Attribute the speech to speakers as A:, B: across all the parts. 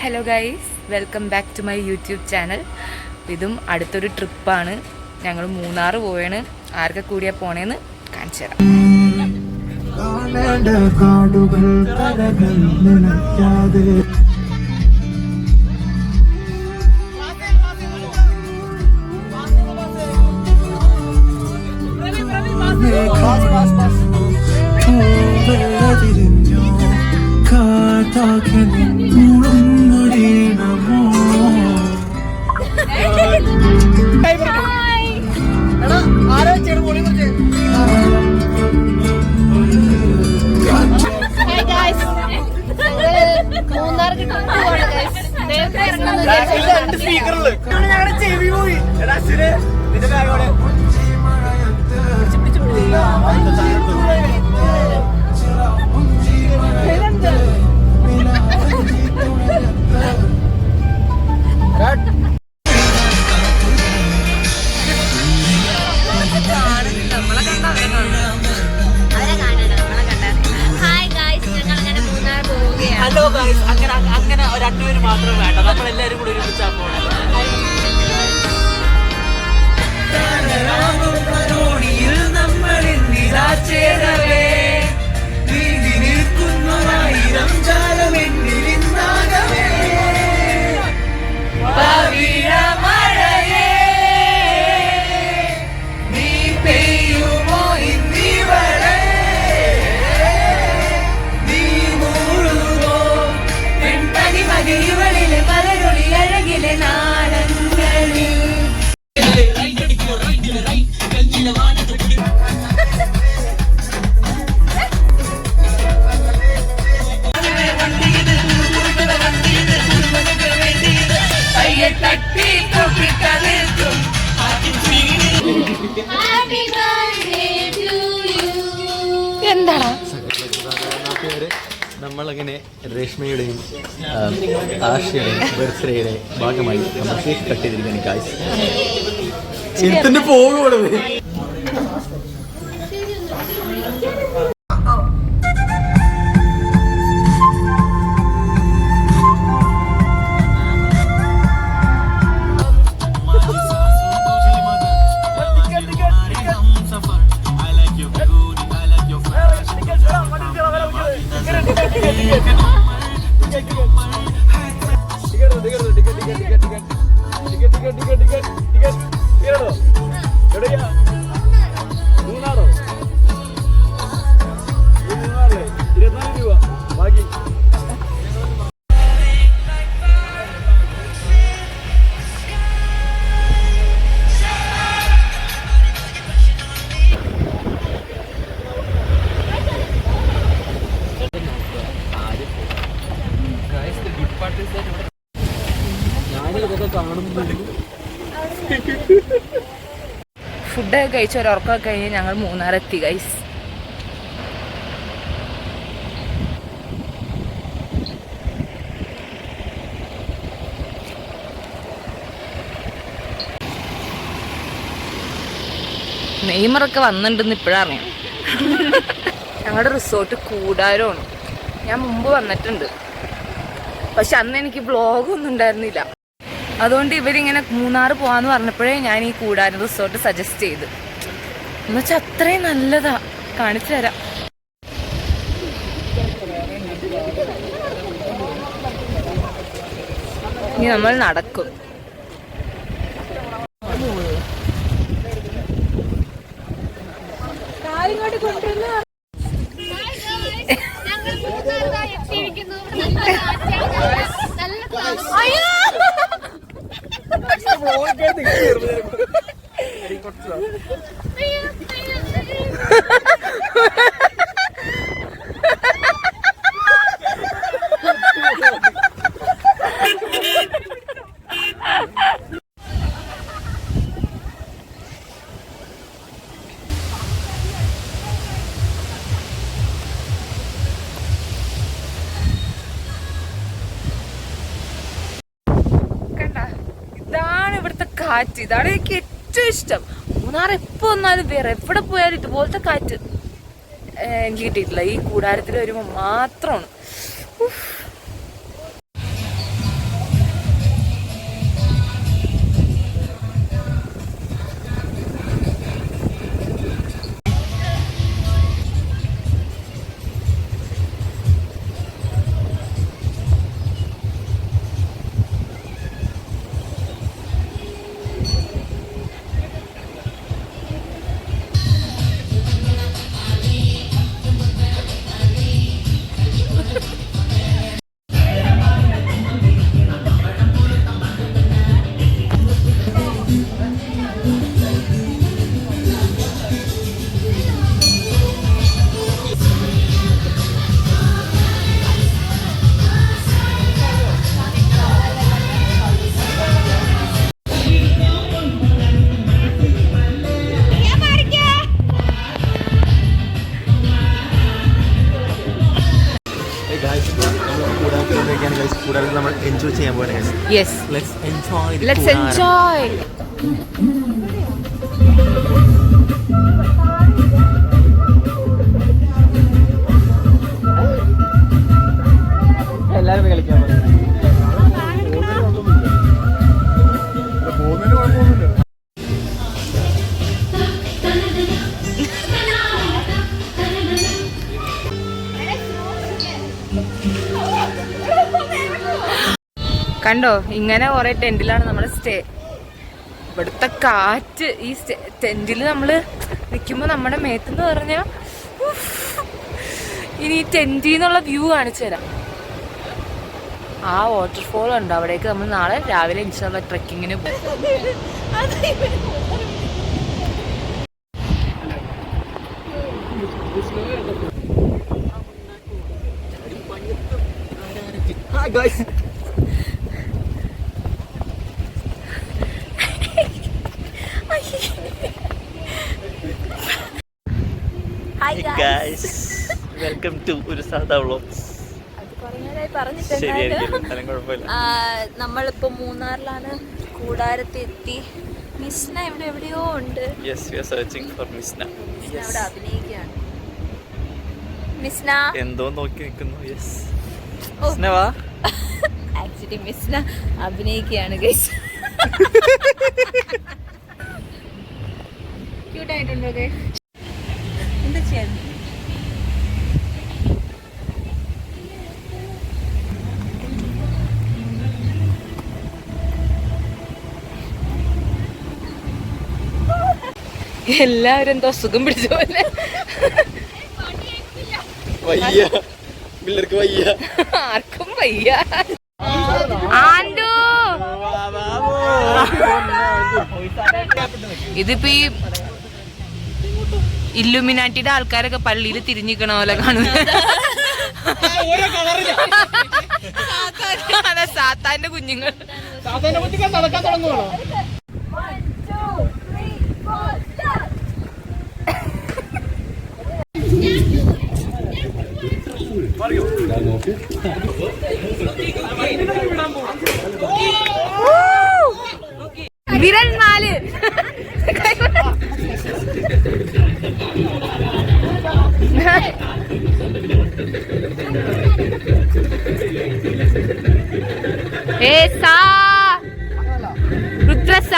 A: Hello guys, welcome back to my YouTube channel. ഇതും അടുത്തൊരു ട്രിപ്പാണ്. ഞങ്ങൾ മൂന്നാർ പോവാണ്. ആരൊക്കെ കൂടിയാ പോണേന്ന് കാണിച്ചു തരാം.
B: അങ്ങനെ രണ്ടുപേര് മാത്രം വേണ്ട, നമ്മളെല്ലാരും കൂടി ഒരുമിച്ചാ പോണേ.
A: എന്താടാ
C: നമ്മളങ്ങനെ രേഷ്മയുടെയും ആശയുടെയും ബർത്ത്ഡേയുടെ ഭാഗമായി നമ്മൾ കേക്ക് കട്ട് ചെയ്തിരിക്കുകയാണ് ഗായ്സ്. ചെറുത്തിന്റെ പോകുന്നത്
A: ഫുഡൊക്കെ കഴിച്ച് ഒരു ഉറക്കമൊക്കെ കഴിഞ്ഞ് ഞങ്ങൾ മൂന്നാറെത്തി ഗൈസ്. നെയ്മറൊക്കെ വന്നിട്ടുണ്ടെന്ന് ഇപ്പോഴറിയാം. ഞങ്ങളുടെ റിസോർട്ട് കൂടാരമാണ്. ഞാൻ മുമ്പ് വന്നിട്ടുണ്ട്, പക്ഷെ അന്ന് എനിക്ക് വ്ളോഗൊന്നും ഉണ്ടായിരുന്നില്ല. അതുകൊണ്ട് ഇവരിങ്ങനെ മൂന്നാർ പോവാന്ന് പറഞ്ഞപ്പോഴേ ഞാൻ ഈ കൂടാരം റിസോർട്ട് സജസ്റ്റ് ചെയ്ത്. എന്നുവെച്ചാൽ അത്രയും നല്ലതാ. കാണിച്ചു തരാം. ഇനി നമ്മൾ നടക്കും. കാറ്റ്, ഇതാണ് എനിക്ക് ഏറ്റവും ഇഷ്ടം. മൂന്നാർ എപ്പോ വന്നാലും വേറെ എവിടെ പോയാലും ഇതുപോലത്തെ കാറ്റ് എനിക്ക് കിട്ടിയിട്ടില്ല. ഈ കൂടാരത്തിൽ വരുമ്പോൾ മാത്രമാണ്.
C: നമ്മൾ എൻജോയ് ചെയ്യാൻ പോകണേ.
A: Yes,
C: let's enjoy.
A: Let's enjoy.
C: എല്ലാവരും കളിക്കാൻ പോകും.
A: കണ്ടോ, ഇങ്ങനെ കുറെ ടെന്റിലാണ് നമ്മുടെ സ്റ്റേ. ഇവിടുത്തെ കാറ്റ് ഈ ടെന്റിൽ നമ്മൾ നിൽക്കുമ്പോൾ നമ്മുടെ മേത്തെന്ന് പറഞ്ഞാൽ ഇനി ഈ ടെന്റിൽ നിന്നുള്ള വ്യൂ കാണിച്ചു തരാം. ആ വാട്ടർഫോൾ ഉണ്ട്, അവിടേക്ക് നമ്മൾ നാളെ രാവിലെ ഇൻഷാല്ലാ ട്രെക്കിങ്ങിന് പോകും.
C: Hi guys.
B: Hi guys. Welcome to ഒരു സാധാ വ്ളോഗ്സ്.
D: നമ്മളിപ്പോ മൂന്നാറിലാണ്, കൂടാരത്തെത്തി. മിസ്ന ഇവിടെ എവിടെയോ ഉണ്ട്.
B: Yes, we are searching for Misna.
D: Misna അവിടെ അഭിനയിക്കുകയാണ്. മിസ്ന
B: എന്തോ നോക്കി നിൽക്കുന്നു. യെസ്,
D: ഓ.
B: മിസ്ന വാ.
D: ആക്ച്വലി മിസ്ന അഭിനയിക്കുകയാണ് ഗൈസ്. ക്യൂട്ടായിട്ടുണ്ടോ ഗൈസ്? എന്താ ചെയ്യാൻ?
A: എല്ലാവരും എന്തോ സുഖം പിടിച്ച പോലെ.
C: വയ്യ, പിള്ളേർക്ക് വയ്യ.
A: ആർക്കും വയ്യ. ആൻഡു, ഇതിപ്പോ ഈ ഇല്ലുമിനാറ്റിയുടെ ആൾക്കാരൊക്കെ പള്ളിയിൽ തിരിഞ്ഞിക്കണ പോലെ കാണുന്നത്. അതെ, സാത്താന്റെ കുഞ്ഞുങ്ങൾ. വിരൽ 4. രുദ്രസ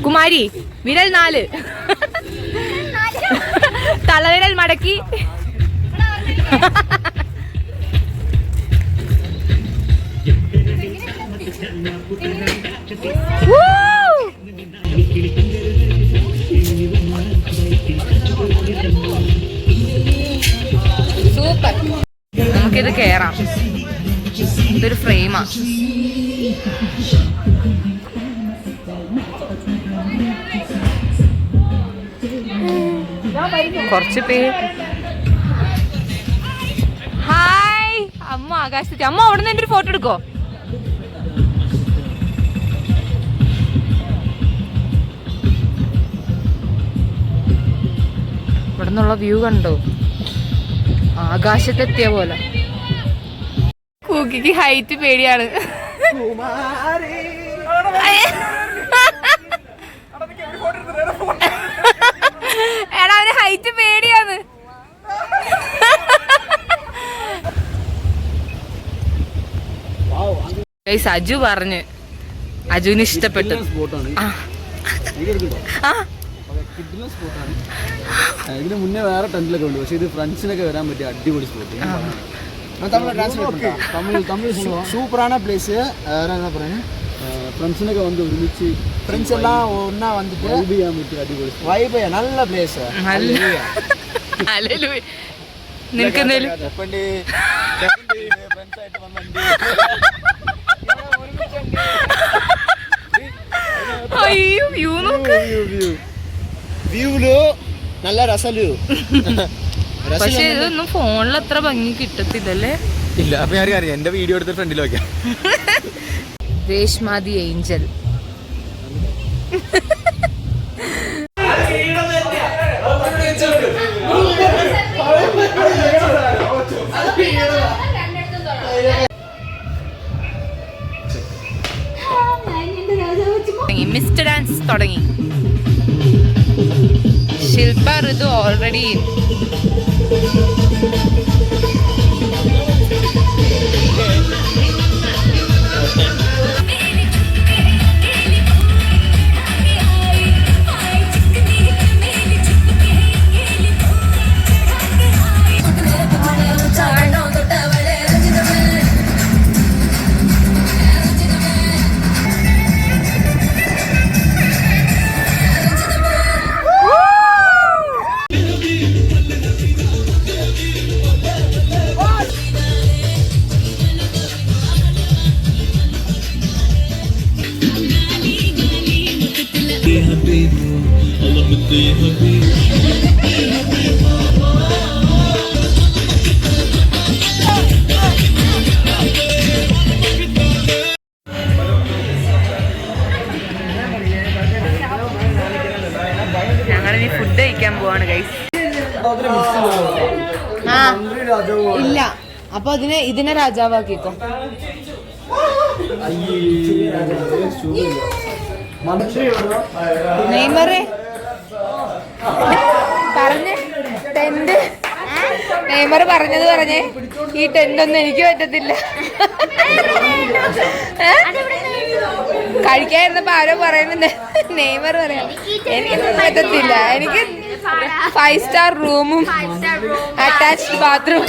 A: കുമാരി, വിരൽ 4, തലവിരൽ മടക്കി. സൂപ്പർ. നമുക്കിത് കേറാം. ഇതൊരു ഫ്രെയിമാ. കുറച്ച് പേര്. ഹായ് അമ്മ, ആകാശത്ത്. അമ്മ അവിടെ നിന്ന് എൻ്റെ ഒരു ഫോട്ടോ എടുക്കോ? ഇവിടെ നിന്നുള്ള വ്യൂ കണ്ടോ? ആകാശത്തെത്തിയ പോലെ. കൂക്കിക്ക് ഹൈറ്റ് പേടിയാണ്. എടാ, അവന് ഹൈറ്റ് പേടിയാണ്. അജു പറഞ്ഞ്, അജുവിന് ഇഷ്ടപ്പെട്ടു.
C: ഇതിന് മുന്നേ വേറെ ടെന്റിലൊക്കെ ഉണ്ട്, പക്ഷെ ഇത് ഫ്രണ്ട്സിനൊക്കെ വരാൻ പറ്റിയ അടിപൊളി സ്പോട്ട്.
E: சூப்பரான பிளேஸ். வேற என்ன பண்ணுங்க,
C: ഫ്രണ്ട്സിനൊക്കെ വന്ന് ഒരുമിച്ച്
E: ஃப்ரெண்ட்ஸ் எல்லாம் ஒண்ணா வந்துட்டு
C: വൈബ് ചെയ്യാൻ പറ്റിയ അടിപൊളി
E: வைப். நல்ல பிளேஸ்.
A: നിനക്ക് എന്തേലും അയ്യോ വ്യൂ നോക്ക്.
E: വ്യൂല് നല്ല രസലു.
A: പക്ഷെ ഇതൊന്നും ഫോണിൽ അത്ര ഭംഗി കിട്ടത്തില്ലല്ലേ?
C: ഇല്ല. അപ്പൊ ഞാൻ അറിയാം, എന്റെ വീഡിയോ എടുത്ത് ഫ്രണ്ടിൽ വെക്കാം.
A: Reshma the Angel. Mister dance തുടങ്ങി. ശില്പ ഋതു ഓൾറെഡി ഞങ്ങളിനി ഫുഡ് കഴിക്കാൻ പോവാണ് ഗൈസ്. ഇല്ല, അപ്പൊ ഇതിനെ രാജാവാക്കിക്കോ. നെയ്മറേ പറഞ്ഞേ ടെന്റ്. നെയ്മർ പറഞ്ഞത് പറഞ്ഞേ, ഈ ടെന്റ് ഒന്നും എനിക്ക് പറ്റത്തില്ല. കഴിക്കാതിരുന്നപ്പോ ആരോ പറയുന്നുണ്ട്, നെയ്മർ പറയാം എനിക്കൊന്നും പറ്റത്തില്ല, എനിക്ക് 5 സ്റ്റാർ റൂമും അറ്റാച്ച്ഡ് ബാത്റൂം.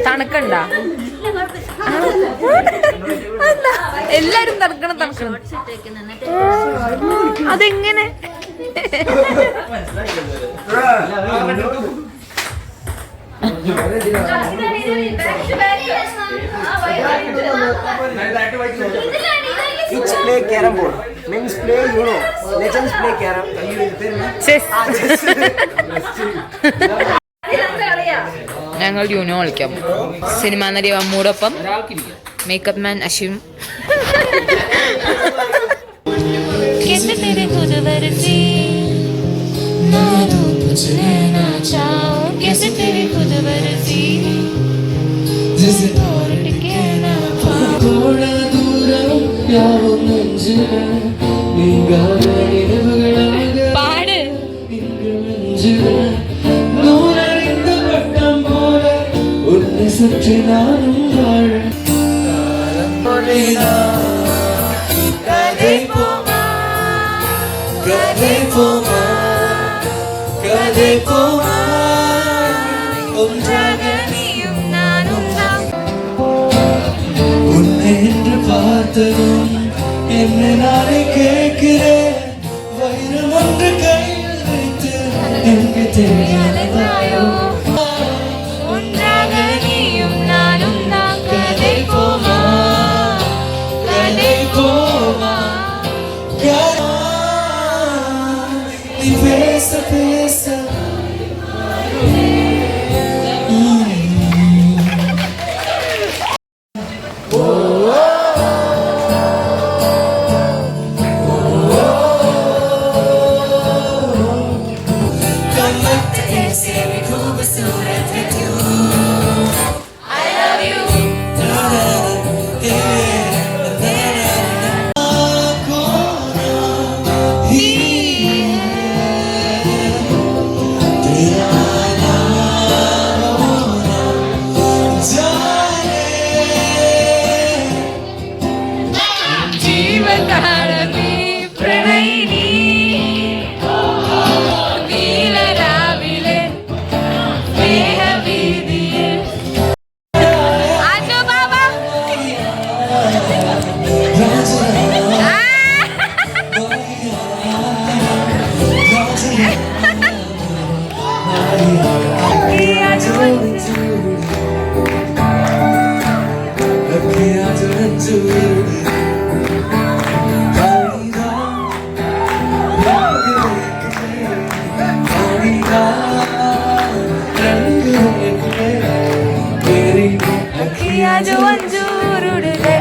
A: തണുക്കണ്ട, എല്ലാരും തണുക്കണം. അതെങ്ങനെ?
E: Kids play carrom board. Men's play Uno. Legends play carrom.
A: ഞങ്ങൾ യൂനോ കളിക്കാം. സിനിമാ നടി അമ്മൂടൊപ്പം മേക്കപ്പ് മാൻ അശ്വിൻ. പാട്
F: என்று பார்த்ததும் என்னை நானே கேட்கிறேன். வைரம் ஒன்று கையில் வைத்து எனக்கு தெரியாதோ ஒன்றாக நீயும் நானும் தான் கதை போமா கதை போமா நீ பேச பேச
A: आजो अंजूर उड़ गए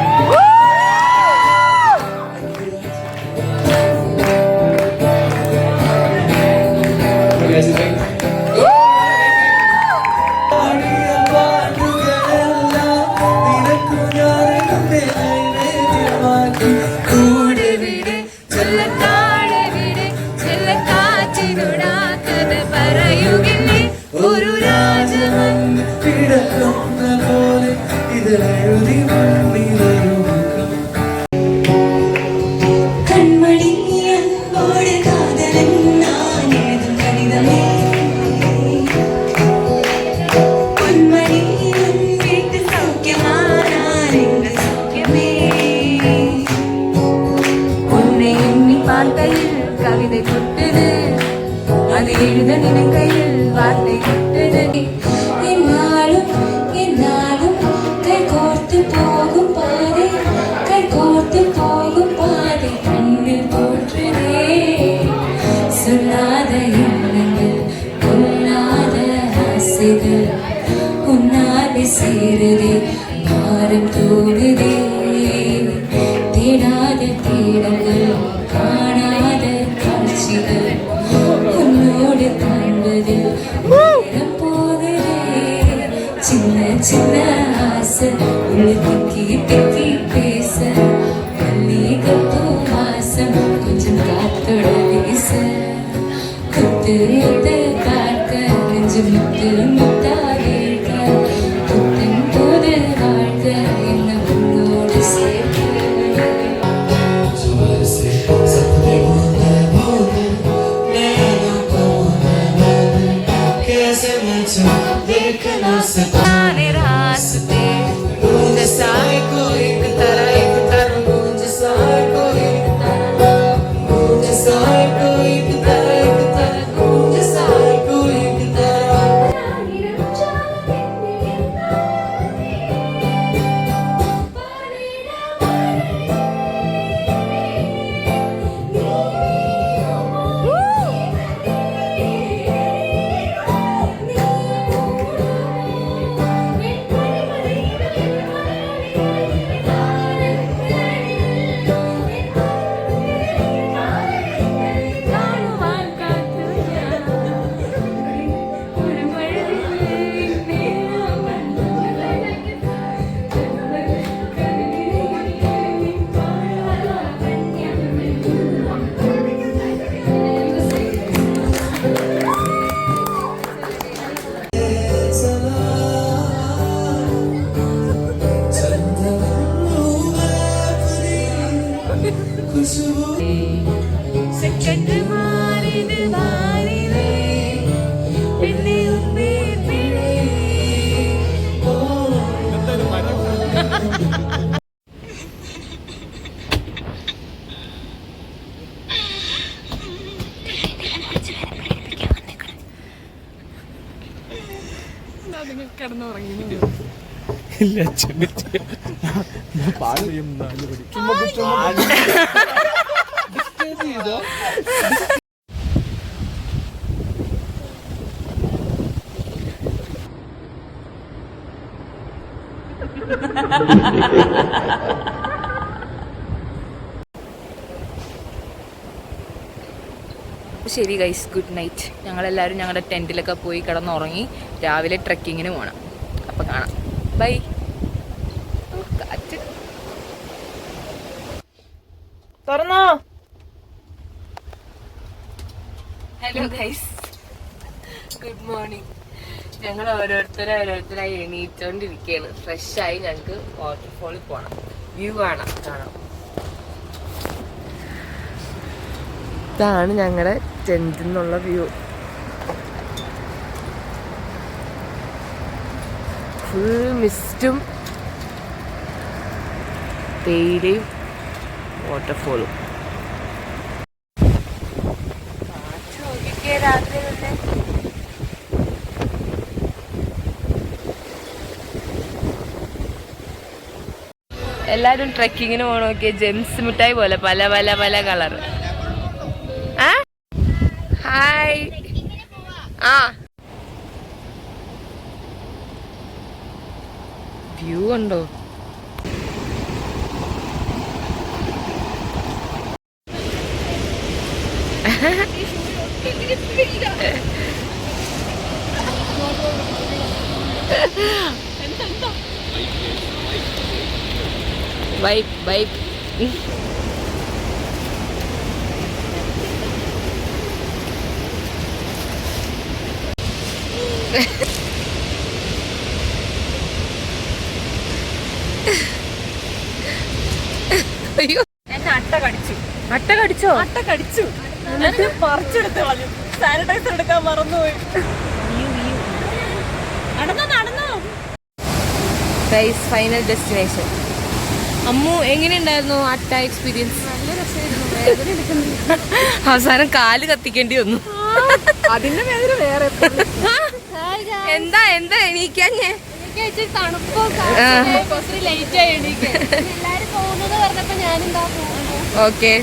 A: ഒരു രാജമൻ
F: കിടക്കുന്ന പോലെ ഇതിലെഴുതി മണ്ണിലൊരു കൺമണിയോട് കാതലൻ ഞാൻ എഴുതും കവിതമേ പൊന്മണിയും വീട്ടു സൗഖ്യമാനാനെന്റെ സൗഖ്യമേ
A: உன்னை எண்ணி பார்க்கையில் கவிதை கொட்டுது அது எழுத நினைக்கையில் வார்த்தை கொட்டுது
F: എന്നാലും എന്നാലും കൈകോർത്ത് പോകും പാതെ കൈകോർത്ത് പോകും പാതെ കണ്ണിൽ പോற்றுതേ சொல்லாத எண்ணங்கள் கொல்லாத ஆசைகள் உன்னாலே சேருதே பாரம் தோடுதே தேடாத தேடங்கள் காணாத காட்சிகள் உன்னோடு காண்பதில் நேரம் போகுதே சின்ன சின்ன ஆசை உள்ள திக்கி திக்கி பேச மல்லிகைப்பூ வாசம் கொஞ்சம் காத்தோட வீச குத்து முத்து பார்க்க நெஞ்சு முத்து முத்தா கேட்க புத்தன் போது வாழ்க என்ன உன்னோடு சேர்க்க
A: आने रास्ते जैसा कोई तरह एक तरह जैसा कोई जैसा कोई तरह एक तरह जैसा कोई तरह സെക്കൻഡ് മാറിന് മാറിലേ പിന്നെ ഉമ്മേ പിഴേ ശരി ഗൈസ്, ഗുഡ് നൈറ്റ്. ഞങ്ങളെല്ലാവരും ഞങ്ങളുടെ ടെൻറ്റിലൊക്കെ പോയി കിടന്നുറങ്ങി. രാവിലെ ട്രെക്കിങ്ങിന് പോകണം. അപ്പോൾ കാണാം. ബൈ. കാറ്റ് തുറന്നോ. Hello guys, good morning. ഞങ്ങൾ ഓരോരുത്തരായി എണീറ്റോണ്ടിരിക്കുകയാണ്. ഫ്രഷായി ഞങ്ങൾക്ക് വാട്ടർഫോളിൽ പോകണം. വ്യൂ കാണാം. ഇതാണ് ഞങ്ങളുടെ ടെൻറ്റിൽ നിന്നുള്ള വ്യൂ. ഫുൾ മിസ്റ്റും തേയിലയും വാട്ടർഫോളും. രാത്രി തന്നെ എല്ലാരും ട്രെക്കിങ്ങിന് പോകണം. നോക്കിയ ജെംസ് മിഠായി പോലെ പല പല പല കളർ. ഹായ്. വ്യൂ ഉണ്ടോ? Vibe vibe. അയ്യോ,
D: എന്നെ അട്ട കടിച്ചു.
A: അട്ട കടിച്ചോ?
D: അട്ട കടിച്ചു. എന്നിട്ട് പറിച്ചെടുത്ത് കളഞ്ഞു. സാനിറ്റൈസർ എടുക്കാൻ മറന്നുപോയി. നടന്നോ നടന്നോ.
A: Guys, final destination. അമ്മു, എങ്ങനെയുണ്ടായിരുന്നു അട്ട എക്സ്പീരിയൻസ്? അവസാനം കാല് കത്തിക്കേണ്ടി വന്നു.
D: അതിന്റെ വേദന വേറെ.
A: എന്താ എന്താ എണീക്കാഞ്ഞേ?
D: തണുപ്പൊക്കെ ലേറ്റ് ആയി എണീക്കാൻ. എല്ലാരും പോകുന്നത് പറഞ്ഞപ്പോ ഞാനെന്താ പോകുന്നു.
A: ഓക്കെ.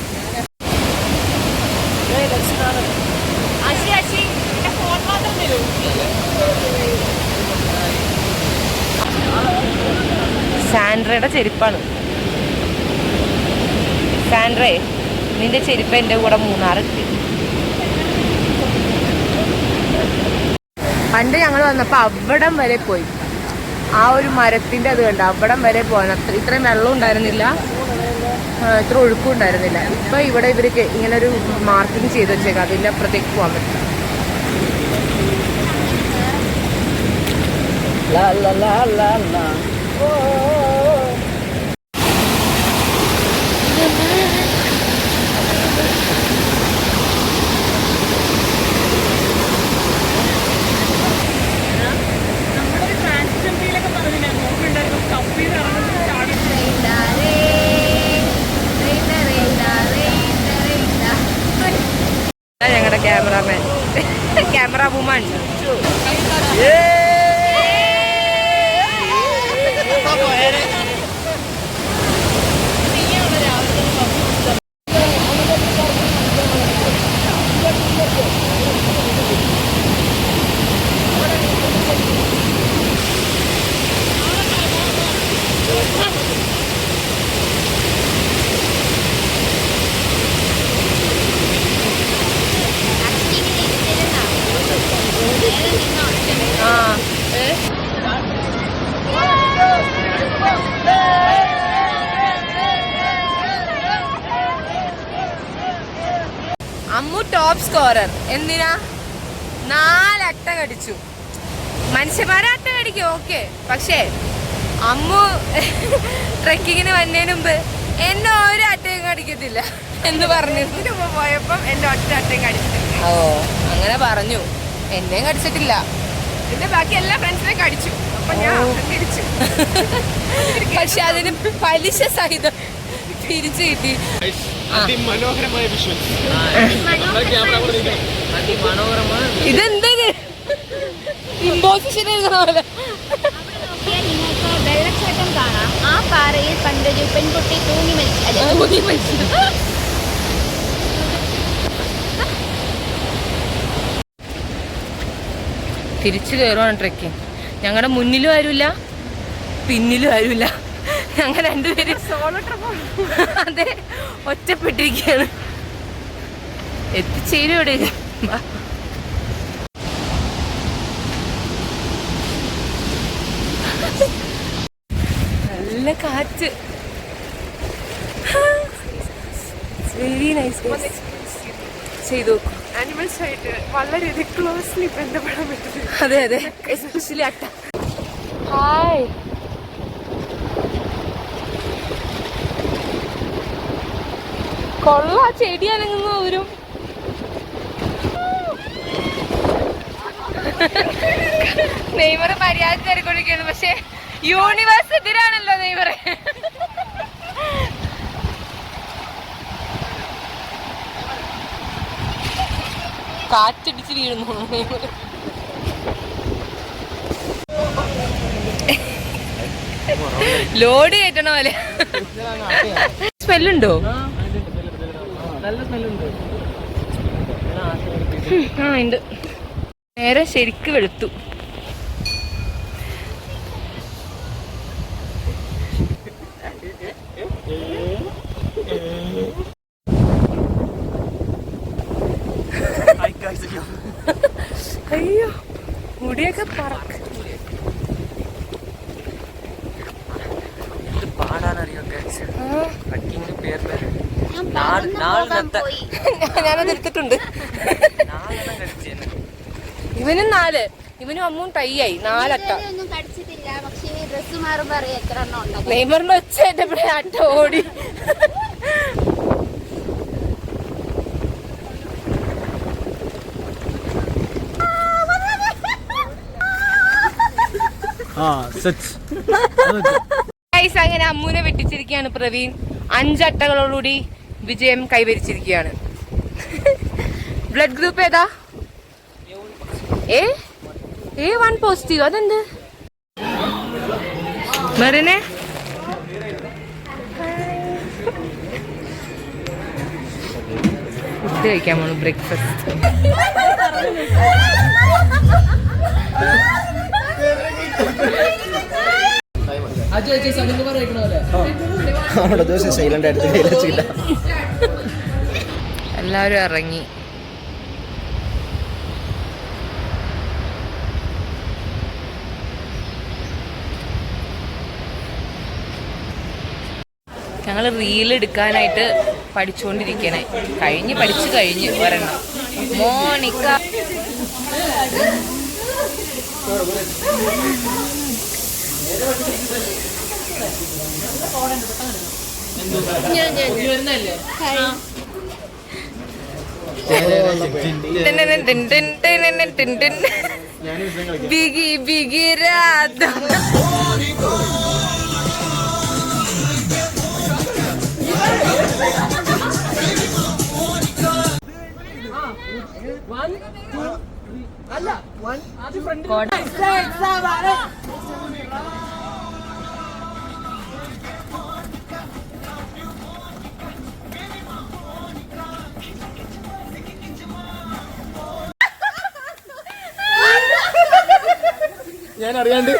A: സാൻഡ്രയുടെ ചെരുപ്പാണ്. സാൻഡ്രേ, നിന്റെ ചെരുപ്പ് എൻ്റെ കൂടെ മൂന്നാറെത്തി. പണ്ട് ഞങ്ങൾ വന്നപ്പോൾ അവിടം വരെ പോയി. ആ ഒരു മരത്തിൻ്റെ അത് കണ്ട അവിടം വരെ പോകാൻ ഇത്രയും വെള്ളം ഉണ്ടായിരുന്നില്ല, ഇത്ര ഒഴുക്കും ഉണ്ടായിരുന്നില്ല. ഇപ്പം ഇവിടെ ഇവർക്ക് ഇങ്ങനെ ഒരു മാർക്കിങ് ചെയ്ത് വെച്ചേക്കാം, അതിൻ്റെ അപ്പുറത്തേക്ക് പോകാൻ പറ്റില്ല. ഞങ്ങളുടെ cameraman, camera woman. Ammu top scorer. എന്തിനാ? 4 അട്ട കടിച്ചു. മനുഷ്യന്മാരെ അട്ട കടിക്കും, ഓക്കെ. പക്ഷേ അമ്മു ട്രെക്കിങ്ങിന് വന്നതിന് മുമ്പ് എന്നെ ഒരു അട്ടയും കടിക്കത്തില്ല എന്ന് പറഞ്ഞു. ഇതിന് മുമ്പ് പോയപ്പം എന്റെ ഒറ്റ അട്ടയും കടിച്ചിട്ടില്ല. ഓ, അങ്ങനെ പറഞ്ഞു. എന്നെയും കടിച്ചിട്ടില്ല. എന്റെ ബാക്കി എല്ലാ ഫ്രണ്ട്സിനെയും കടിച്ചു. അപ്പൊ ഞാൻ തിരിച്ചു. പക്ഷെ അതിന് പലിശ സഹിതം തിരിച്ചു കിട്ടി.
E: അതിമനോഹരമായ വിഷ്വൽസ്.
A: ഇതെന്ത് ഇമ്പോസിഷൻ എഴുതുന്ന പോലെ.
D: നിങ്ങൾക്ക് വെള്ളച്ചാട്ടം കാണാം. ആ പാറയിൽ പണ്ടൊരു പെൺകുട്ടി തൂങ്ങി മരിച്ചു.
A: തിരിച്ചു കയറുവാണ് ട്രെക്കിങ്. ഞങ്ങളുടെ മുന്നിലും ആരുമില്ല, പിന്നിലും ആരുമില്ല. ഞങ്ങൾ രണ്ടുപേരും സോളോ ട്രിപ്പ്. അതെ, ഒറ്റപ്പെട്ടിരിക്കുകയാണ്. എത്തിച്ചേരും ഇവിടെ. നല്ല കാറ്റ്. Very nice. ചെയ്തു നോക്കും.
G: ആനിമൽസ് ആയിട്ട് വളരെ ക്ലോസ്ലി ബന്ധപ്പെടാൻ പറ്റും.
A: അതെ അതെ, എസ്പെഷ്യലി അട്ട. ഹായ്. കൊള്ള ചെടി അനങ്ങുന്ന ഒരു നെയ്മർ മര്യാദ തിരക്കൊടുക്കുകയാണ്. പക്ഷെ യൂണിവേഴ്സ് എതിരാണല്ലോ നെയ്മർ. കാറ്റടിച്ച് വീഴുന്നു നെയ്മർ. ലോഡ് കയറ്റണ പോലെ. സ്മെല്ലുണ്ടോ?
C: നല്ല സ്മെല്ലുണ്ട്.
A: ആ ഉണ്ട്. നേരെ ശരിക്ക് വെളുത്തു. പറക്ക്.
B: പാടാനറിയോ ട്രക്കിങ്ങിന്റെ പേരില്
A: ഞാനത് എടുത്തിട്ടുണ്ട്. ഇവനും 4, ഇവനും അമ്മും ടൈ ആയി 4 അട്ട. നെയ്മറിന്റെ ഒച്ച എന്റെ അട്ട ഓടി. അങ്ങനെ അമ്മുനെ വെട്ടിച്ചിരിക്കുകയാണ് പ്രവീൺ. 5 അട്ടകളോടുകൂടി വിജയം കൈവരിച്ചിരിക്കുകയാണ്. ബ്ലഡ് ഗ്രൂപ്പ് ഏതാ? A1 positive. അതെന്ത് മെറിനെ? ഫുഡ് കഴിക്കാൻ പോണു. ബ്രേക്ക്ഫാസ്റ്റ്. എല്ലാവരും ഇറങ്ങി. ഞങ്ങൾ റീൽ എടുക്കാനായിട്ട് പഠിച്ചുകൊണ്ടിരിക്കണേ. പഠിച്ചു കഴിഞ്ഞ് ഒരെണ്ണം. മോണിക്ക ബിഗി ബിഗി രാധ.
C: ഞാൻ അറിയാണ്ട്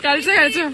A: കളിച്ചോ.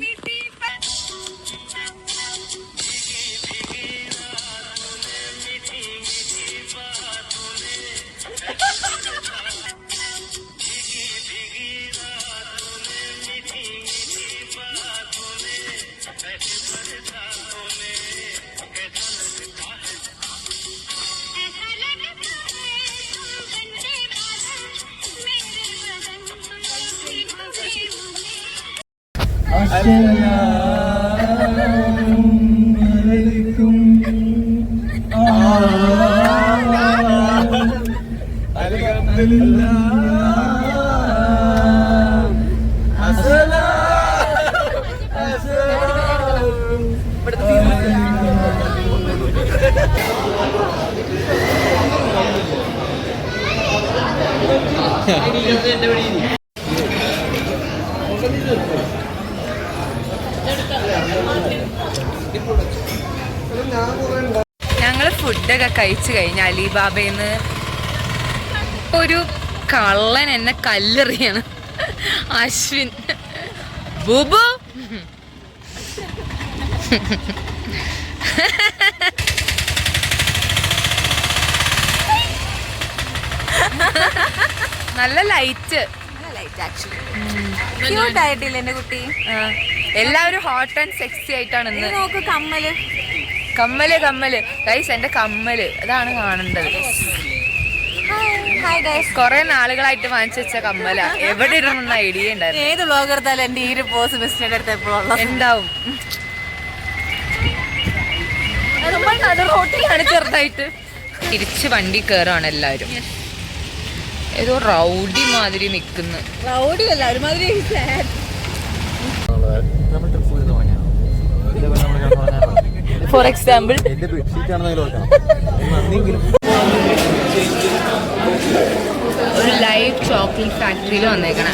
A: ഞങ്ങൾ ഫുഡൊക്കെ കഴിച്ചു കഴിഞ്ഞ അലിബാബയിൽ ഒരു കള്ളൻ എന്നെ കല്ലെറിയാണ്. അശ്വിൻ ബൂബു നല്ല ലൈറ്റ്
D: ആയിട്ടില്ല എന്റെ കുട്ടി.
A: എല്ലാവരും ഹോട്ട് ആൻഡ് സെക്സി ആയിട്ടാണ് ഇന്ന്.
D: നോക്ക് കമ്മല്
A: കമ്മല് കമ്മല് ഗൈസ്, എന്റെ കമ്മല് അതാണ് കാണേണ്ടത്. കൊറേ നാളുകളായിട്ട് വാങ്ങിച്ചു വെച്ച കമ്മല. എവിടെ ഇടണമെന്ന ഐഡിയ ഉണ്ടായിരുന്നു.
D: ഏത് വ്ലോഗ് എടുത്താലും എന്റെ ഈ ഒരു പോസ് മിസ്റ്റേക്ക് എടുത്ത് എപ്പോഴുള്ള
A: ഉണ്ടാവും. അത് റോട്ടിലാണ് ചെറുതായിട്ട്. തിരിച്ച് വണ്ടി കയറാണ് എല്ലാവരും. ഏതോ റൗഡി മാതിരി നിക്കുന്നു.
D: റൗഡി അല്ല, ഒരുമാതിരി
A: ഫോർ എക്സാമ്പിൾ ഒരു ലൈവ് ചോക്ലേറ്റ് ഫാക്ടറിയിൽ വന്നേക്കണ.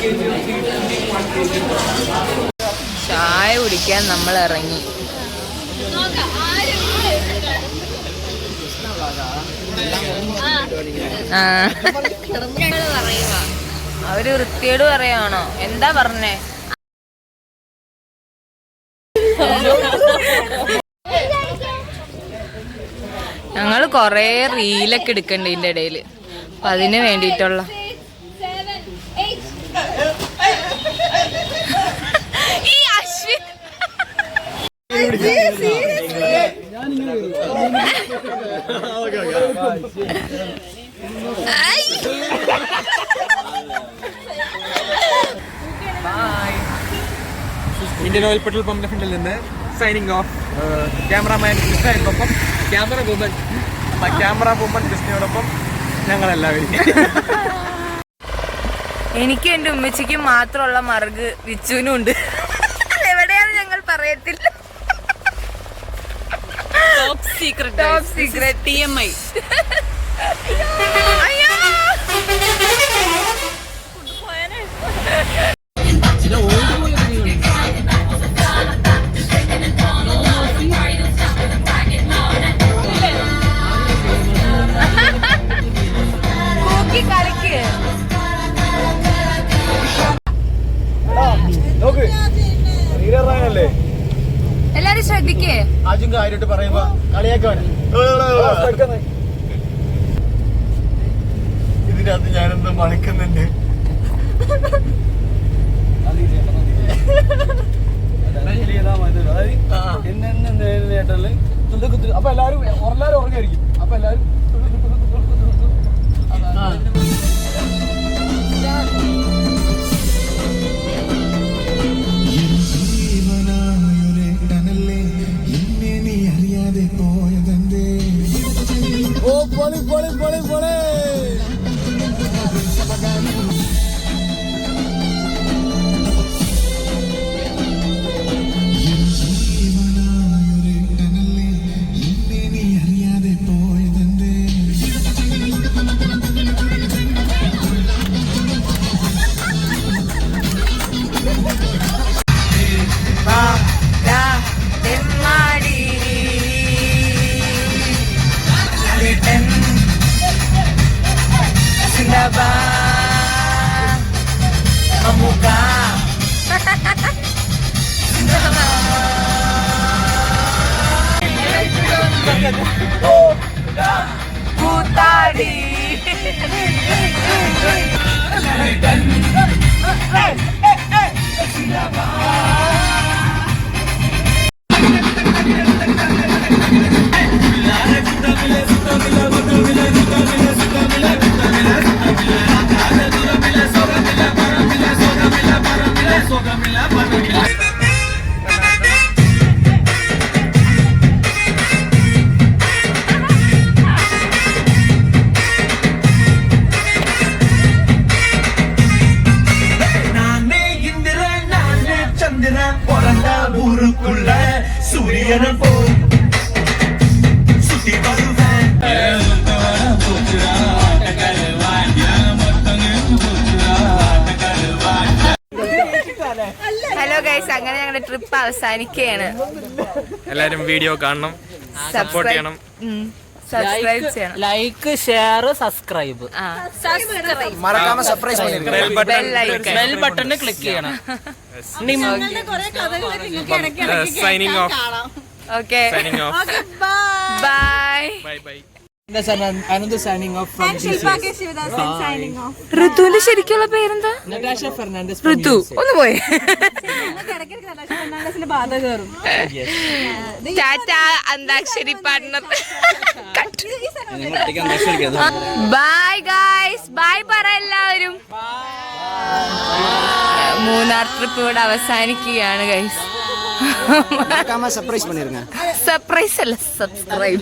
A: ചായ കുടിക്കാൻ നമ്മൾ ഇറങ്ങി. അവര് വൃത്തിയോട് പറയാണോ? എന്താ പറഞ്ഞേ? ഞങ്ങൾ കൊറേ റീലൊക്കെ എടുക്കണ്ട് ഇതിന്റെ ഇടയില്. അപ്പൊ അതിന് വേണ്ടിയിട്ടുള്ള ഈ അശ്വിൻ
H: ഇന്ത്യൻ ഓയിൽ പെട്രോൾ പമ്പിന്റെ ഫ്രണ്ടിൽ നിന്ന് സൈനിങ് ഓഫ്. ക്യാമറാമാൻ കൃഷ്ണയോടൊപ്പം ക്യാമറ വുമൺ കൃഷ്ണയോടൊപ്പം ഞങ്ങളെല്ലാവരും.
A: എനിക്ക് എന്റെ ഉമ്മച്ചിക്കും മാത്രമുള്ള മറുക് വിച്ചുവിനും ഉണ്ട്. എവിടെയാന്ന് ഞങ്ങൾ പറയത്തില്ല.
G: Top secret TMI.
A: എല്ലാരും ശ്രദ്ധിക്കേ.
E: ആദ്യം കാര്യമായിട്ട് പറയുമ്പോ കളിയാക്കാണ്. ഇതിനകത്ത് ഞാനെന്താ മണക്കുന്നുണ്ട്.
C: അപ്പൊ എല്ലാരും ഉറങ്ങായിരിക്കും. അപ്പൊ എല്ലാരും ഓ പൊളി പൊളി പൊളി പൊളി.
A: കൂത്താടി ഹലോ ഗൈസ്, അങ്ങനെ ഞങ്ങളുടെ ട്രിപ്പ് അവസാനിക്കുകയാണ്.
H: എല്ലാരും വീഡിയോ കാണണം, സപ്പോർട്ട് ചെയ്യണം,
A: സബ്സ്ക്രൈബ് ചെയ്യണം.
B: ലൈക്ക്, ഷെയർ, സബ്സ്ക്രൈബ്,
E: മറക്കാമ സർപ്രൈസ്
B: ബെൽ ബട്ടൺ ക്ലിക്ക് ചെയ്യണം.
H: Signing off.
A: Okay,
H: signing off.
A: Bye.
H: Bye bye.
E: Another signing off from
A: ഋതുവിന്റെ ശരിക്കുള്ള പേരെന്താ?
E: Natasha Fernandez.
A: ഋതു ഒന്ന് പോയി. ടാറ്റ അന്താക്ഷരി പാർട്ണർ. ബൈ ഗൈസ്, ബൈ പറ എല്ലാവരും. മൂന്നാർ ട്രിപ്പ് ഇവിടെ അവസാനിക്കുകയാണ് ഗൈസ്.
E: സർപ്രൈസ്
A: സർപ്രൈസ് അല്ല, സബ്സ്ക്രൈബ്.